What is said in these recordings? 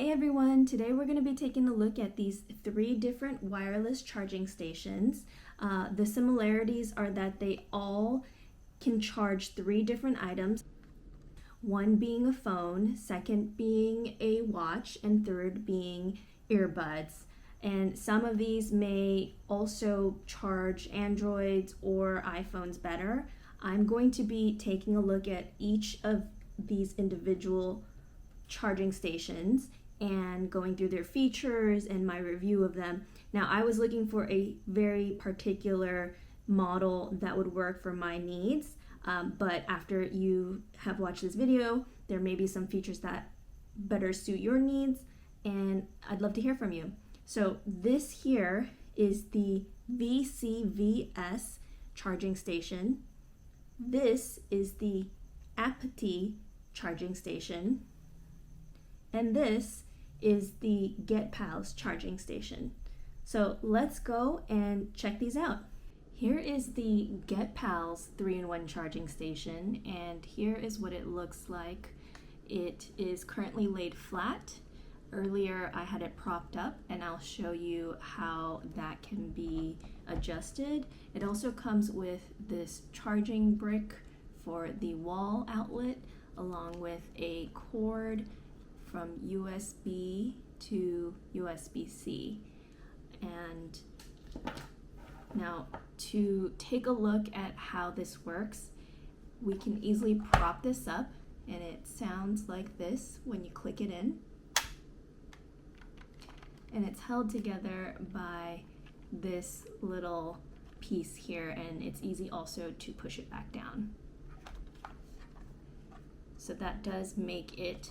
Hey everyone, today we're going to be taking a look at these 3 different wireless charging stations. The similarities are that they all can charge 3 different items, one being a phone, second being a watch, and third being earbuds. And some of these may also charge Androids or iPhones better. I'm going to be taking a look at each of these individual charging stations and going through their features and my review of them. Now, I was looking for a very particular model that would work for my needs, but after you have watched this video, there may be some features that better suit your needs, and I'd love to hear from you. So this here is the VCVS charging station. This is the Apetiy charging station. And this is the Getpals charging station. So let's go and check these out. Here is the Getpals 3-in-1 charging station, and here is what it looks like. It is currently laid flat. Earlier I had it propped up, and I'll show you how that can be adjusted. It also comes with this charging brick for the wall outlet, along with a cord from USB to USB-C. And now to take a look at how this works, we can easily prop this up, and it sounds like this when you click it in. And it's held together by this little piece here, and it's easy also to push it back down. So that does make it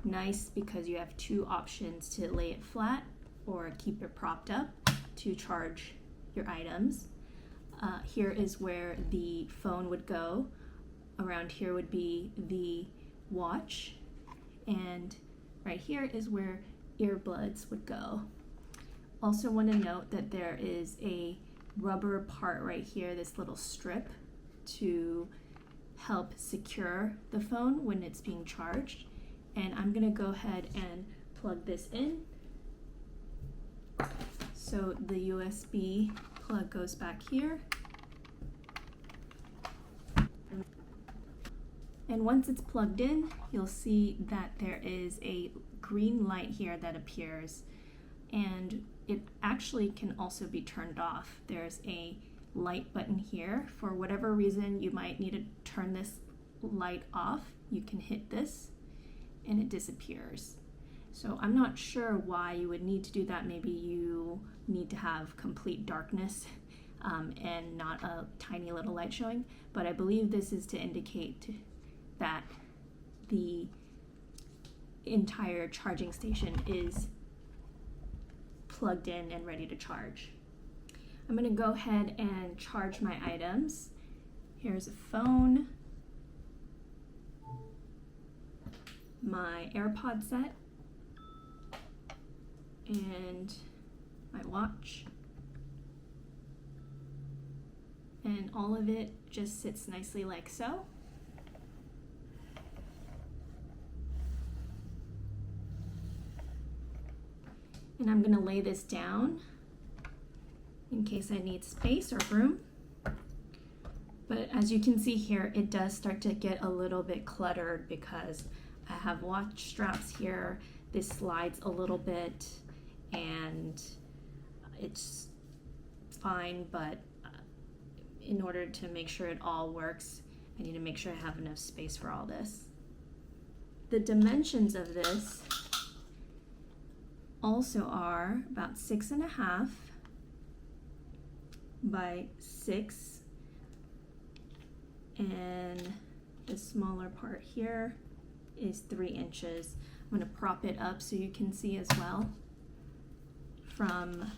nice because you have 2 options to lay it flat or keep it propped up to charge your items. Here is where the phone would go. Around here would be the watch, and right here is where earbuds would go. Also want to note that there is a rubber part right here, this little strip, to help secure the phone when it's being charged. And I'm going to go ahead and plug this in. So the USB plug goes back here. And once it's plugged in, you'll see that there is a green light here that appears, and it actually can also be turned off. There's a light button here. For whatever reason you might need to turn this light off, you can hit this and it disappears. So I'm not sure why you would need to do that. Maybe you need to have complete darkness and not a tiny little light showing, but I believe this is to indicate that the entire charging station is plugged in and ready to charge. I'm going to go ahead and charge my items. Here's a phone, my AirPod set, and my watch. And all of it just sits nicely like so. And I'm going to lay this down in case I need space or room. But as you can see here, it does start to get a little bit cluttered because I have watch straps here. This slides a little bit and it's fine, but in order to make sure it all works, I need to make sure I have enough space for all this. The dimensions of this also are about 6.5 by 6, and the smaller part here is 3 inches. I'm going to prop it up so you can see as well. From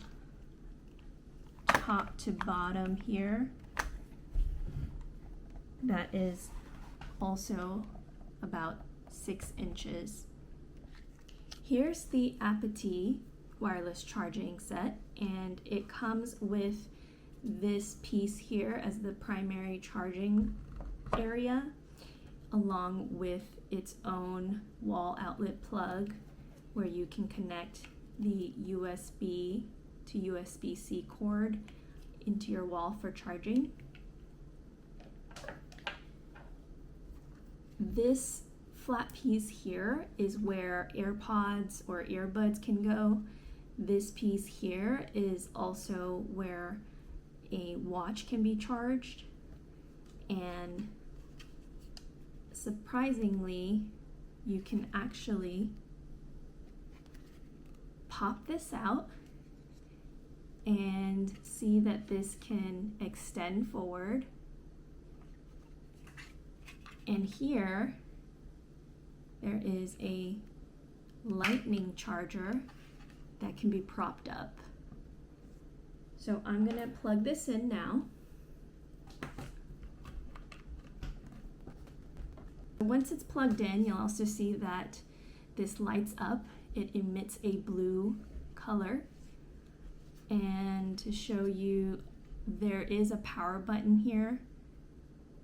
top to bottom here, that is also about 6 inches. Here's the Apetiy wireless charging set, and it comes with this piece here as the primary charging area, along with its own wall outlet plug where you can connect the USB to USB-C cord into your wall for charging. This flat piece here is where AirPods or earbuds can go. This piece here is also where a watch can be charged. And surprisingly, you can actually pop this out and see that this can extend forward. And here, there is a lightning charger that can be propped up. So I'm gonna plug this in now. Once it's plugged in, you'll also see that this lights up. It emits a blue color. And to show you, there is a power button here.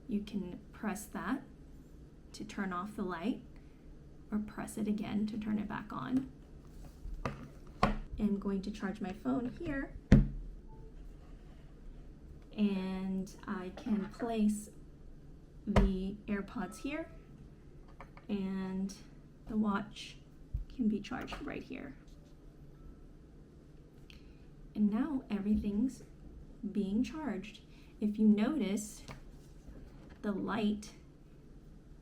You can press that to turn off the light, or press it again to turn it back on. I'm going to charge my phone here, and I can place the AirPods here, and the watch can be charged right here. And now everything's being charged. If you notice, the light,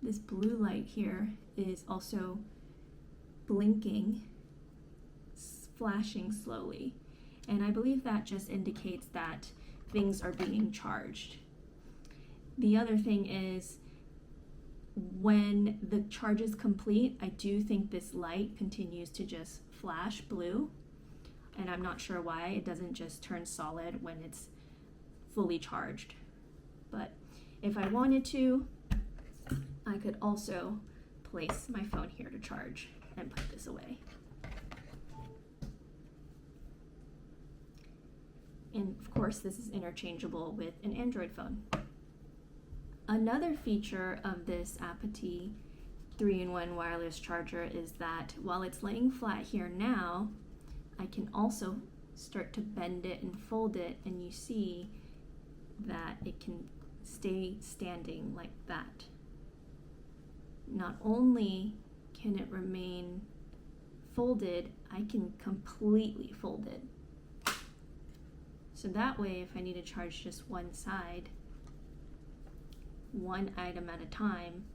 this blue light here, is also blinking, flashing slowly. And I believe that just indicates that things are being charged. The other thing is, when the charge is complete, I do think this light continues to just flash blue. And I'm not sure why it doesn't just turn solid when it's fully charged. But if I wanted to, I could also place my phone here to charge and put this away. And of course, this is interchangeable with an Android phone. Another feature of this Apetiy 3-in-1 wireless charger is that while it's laying flat here now, I can also start to bend it and fold it, and you see that it can stay standing like that. Not only can it remain folded, I can completely fold it. So that way, if I need to charge just one side, one item at a time,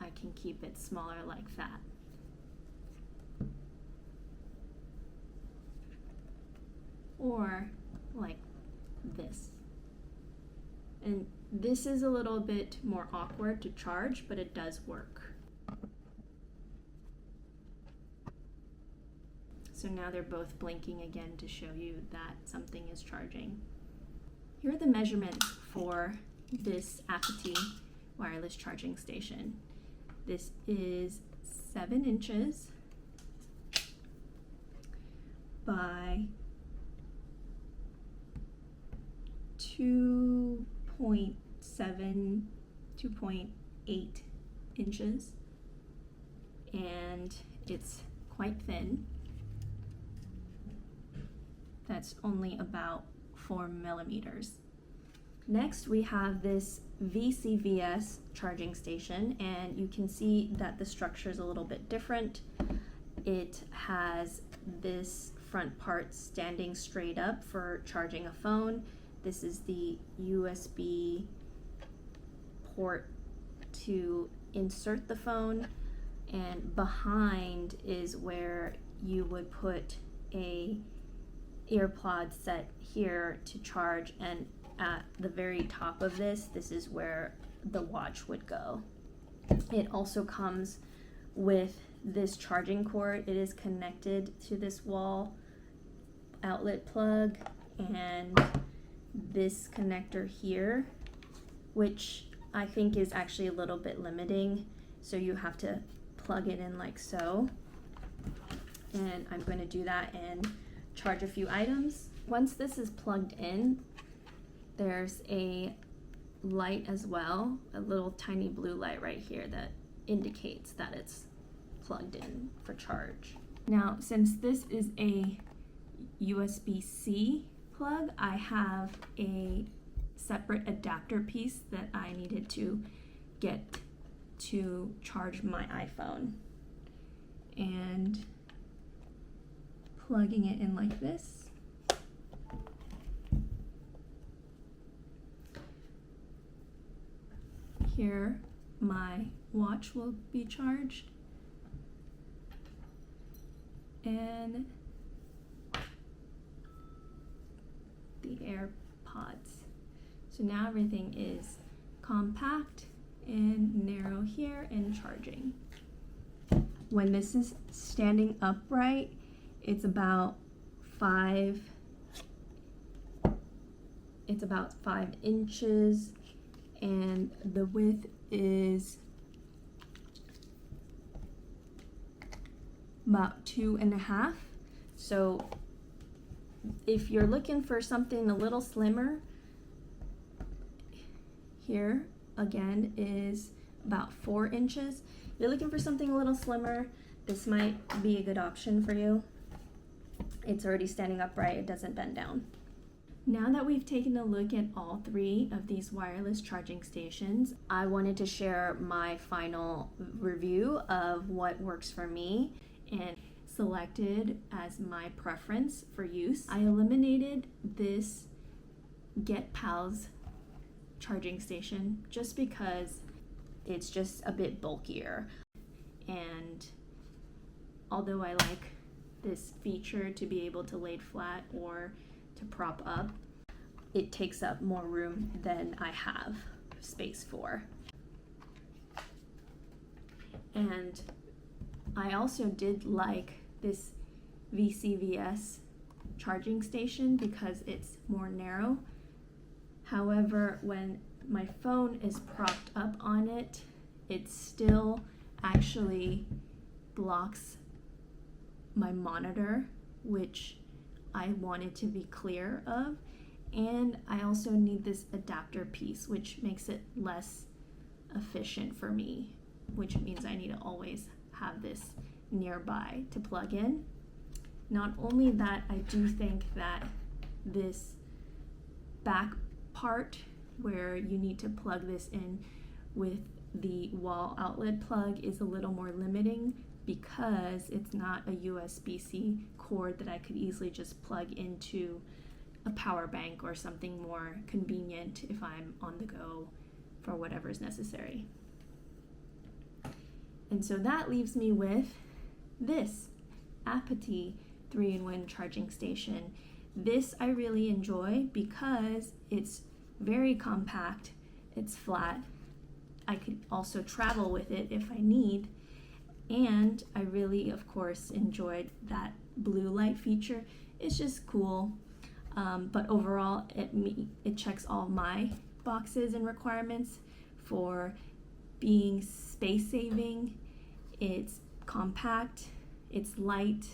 I can keep it smaller like that. Or like this. And this is a little bit more awkward to charge, but it does work. So now they're both blinking again to show you that something is charging. Here are the measurements for this Apetiy wireless charging station. This is 7 inches by 2.8 inches, and it's quite thin. That's only about 4 millimeters. Next, we have this VCVS charging station, and you can see that the structure is a little bit different. It has this front part standing straight up for charging a phone. This is the USB port to insert the phone, and behind is where you would put a AirPod set here to charge, and at the very top of this is where the watch would go. It also comes with this charging cord. It is connected to this wall outlet plug and this connector here, which I think is actually a little bit limiting, so you have to plug it in like so. And I'm going to do that and charge a few items. Once this is plugged in, there's a light as well, a little tiny blue light right here that indicates that it's plugged in for charge. Now, since this is a USB-C plug, I have a separate adapter piece that I needed to get to charge my iPhone. And plugging it in like this. Here, my watch will be charged. And the AirPods. So now everything is compact and narrow here and charging. When this is standing upright, it's about 5 inches, and the width is about 2.5. So if you're looking for something a little slimmer, here again is about 4 inches. If you're looking for something a little slimmer, this might be a good option for you. It's already standing upright, it doesn't bend down. Now that we've taken a look at all 3 of these wireless charging stations, I wanted to share my final review of what works for me and selected as my preference for use. I eliminated this Getpals charging station just because it's just a bit bulkier, and although I like this feature to be able to lay flat or to prop up, it takes up more room than I have space for. And I also did like this VCVS charging station because it's more narrow. However, when my phone is propped up on it, it still actually blocks my monitor, which I wanted to be clear of. And I also need this adapter piece, which makes it less efficient for me, which means I need to always have this nearby to plug in. Not only that, I do think that this back part where you need to plug this in with the wall outlet plug is a little more limiting because it's not a USB-C cord that I could easily just plug into a power bank or something more convenient if I'm on the go for whatever is necessary. And so that leaves me with this Apetiy 3-in-1 charging station. This I really enjoy because it's very compact, it's flat. I could also travel with it if I need, and I really, of course, enjoyed that blue light feature. It's just cool, but overall it checks all my boxes and requirements for being space saving. It's compact, it's light,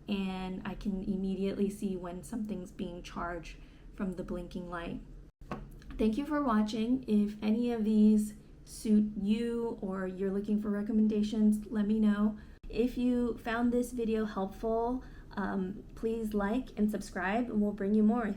and I can immediately see when something's being charged from the blinking light. Thank you for watching. If any of these suit you or you're looking for recommendations, let me know. If you found this video helpful, please like and subscribe, and we'll bring you more.